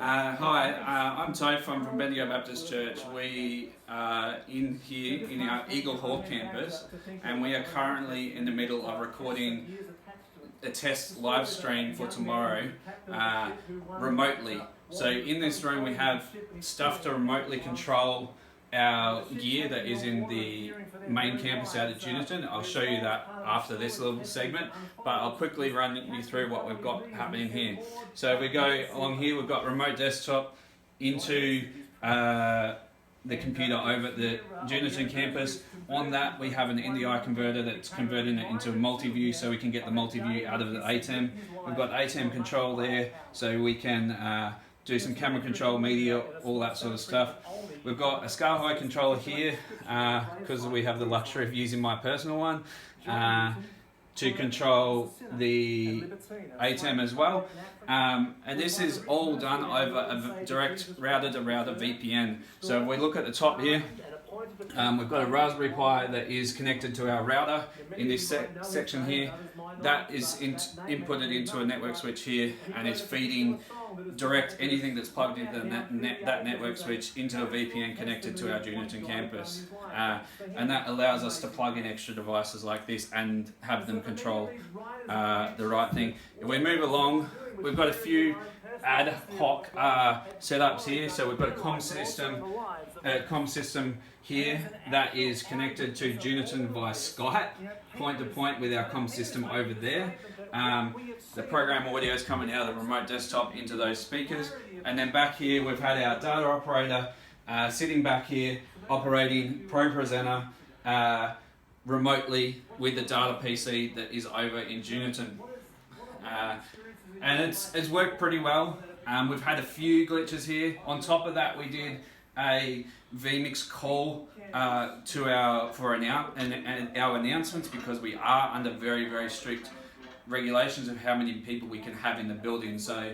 Hi, I'm Toph from Bendigo Baptist Church. We are in here in our Eagle Hall campus, and we are currently in the middle of recording a test live stream for tomorrow remotely. So in this room we have stuff to remotely control our gear that is in the main campus out at Juniton. I'll show you that after this little segment, but I'll quickly run you through what we've got happening here. So if we go along here, we've got remote desktop into the computer over at the Juniton campus. On that we have an NDI converter that's converting it into a multi-view so we can get the multi-view out of the ATEM. We've got ATEM control there so we can do some camera control, media, all that sort of stuff. We've got a scale height controller here because we have the luxury of using my personal one to control the ATEM as well. And this is all done over a direct router-to-router VPN. So if we look at the top here, we've got a Raspberry Pi that is connected to our router in this section here. That is inputted into a network switch here and is feeding direct anything that's plugged into that network switch into a VPN connected to our Juniton campus. And that allows us to plug in extra devices like this and have them control the right thing. If we move along, we've got a few ad hoc setups here. So we've got a comm system here that is connected to Juniton via Skype, point to point with our comm system over there. The program audio is coming out of the remote desktop into those speakers. And then back here we've had our data operator sitting back here operating ProPresenter remotely with the data PC that is over in Juniton. And it's worked pretty well. We've had a few glitches here. On top of that, we did a vMix call to our announcements because we are under very, very strict regulations of how many people we can have in the building. So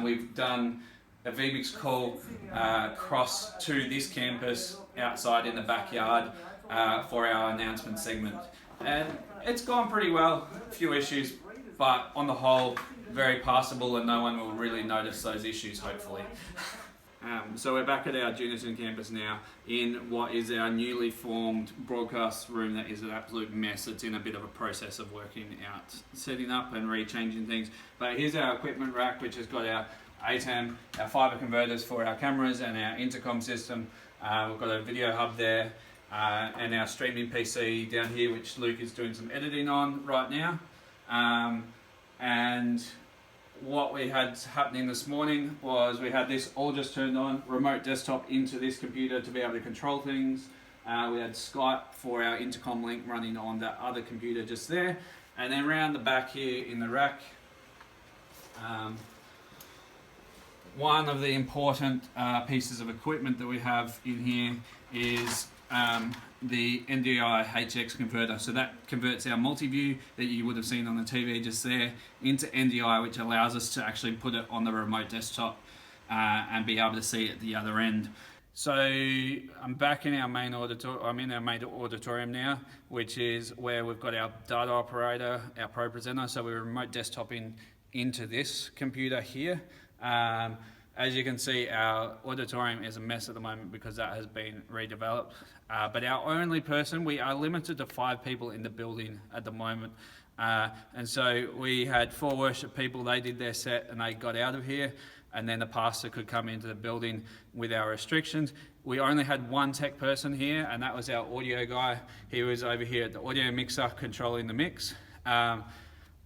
we've done a vMix call across to this campus outside in the backyard for our announcement segment. And it's gone pretty well, a few issues, but on the whole, very passable and no one will really notice those issues, hopefully. So we're back at our Juniton campus now in what is our newly formed broadcast room that is an absolute mess. It's in a bit of a process of working out, setting up and re-changing things. But here's our equipment rack, which has got our ATEM, our fiber converters for our cameras and our intercom system. We've got a video hub there and our streaming PC down here, which Luke is doing some editing on right now. And what we had happening this morning was we had this all just turned on, remote desktop into this computer to be able to control things. We had Skype for our intercom link running on that other computer just there. And then around the back here in the rack, one of the important pieces of equipment that we have in here is the NDI HX converter. So that converts our multi-view that you would have seen on the TV just there into NDI, which allows us to actually put it on the remote desktop and be able to see it at the other end. So I'm back in our main auditorium. I'm in our main auditorium now, which is where we've got our data operator, our ProPresenter. So we're remote desktoping into this computer here. As you can see, our auditorium is a mess at the moment because that has been redeveloped. But our only person, we are limited to 5 people in the building at the moment. And so we had 4 worship people, they did their set and they got out of here. And then the pastor could come into the building with our restrictions. We only had 1 tech person here, and that was our audio guy. He was over here at the audio mixer controlling the mix.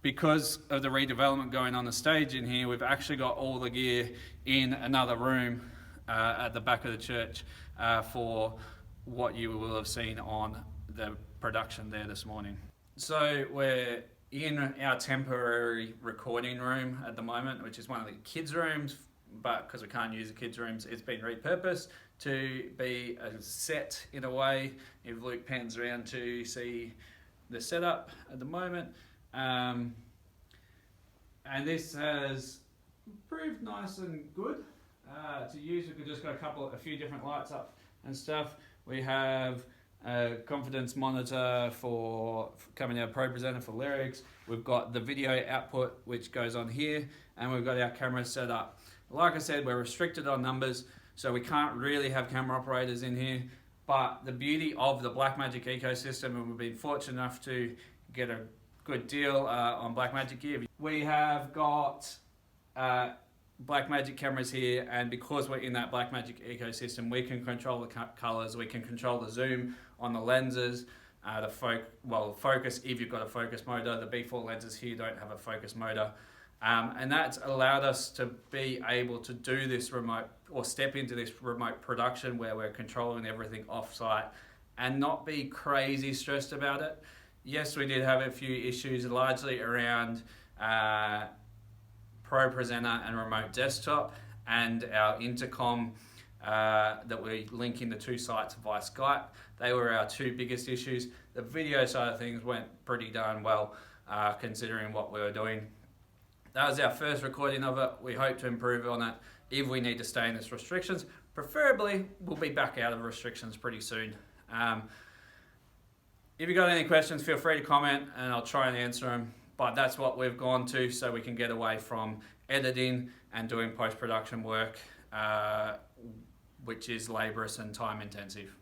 Because of the redevelopment going on the stage in here, we've actually got all the gear in another room at the back of the church for what you will have seen on the production there this morning. So we're in our temporary recording room at the moment, which is one of the kids' rooms, but because we can't use the kids' rooms, it's been repurposed to be a set in a way. If Luke pans around to see the setup at the moment. And this has proved nice and good to use. We could just got a few different lights up and stuff. We have a confidence monitor for coming out ProPresenter for lyrics. We've got the video output which goes on here, and we've got our camera set up Like I said, we're restricted on numbers, so we can't really have camera operators in here. But the beauty of the Blackmagic ecosystem, and we've been fortunate enough to get a good deal on Blackmagic gear. We have got Blackmagic cameras here, and because we're in that Blackmagic ecosystem, we can control the colors, we can control the zoom on the lenses, the focus if you've got a focus motor. The B4 lenses here don't have a focus motor. And that's allowed us to be able to do this remote, or step into this remote production where we're controlling everything off-site and not be crazy stressed about it. Yes, we did have a few issues, largely around Pro Presenter and Remote Desktop and our intercom that we link in the two sites via Skype. They were our two biggest issues. The video side of things went pretty darn well considering what we were doing. That was our first recording of it. We hope to improve on it if we need to stay in these restrictions. Preferably, we'll be back out of restrictions pretty soon. If you've got any questions, feel free to comment and I'll try and answer them. But that's what we've gone to, so we can get away from editing and doing post-production work, which is laborious and time intensive.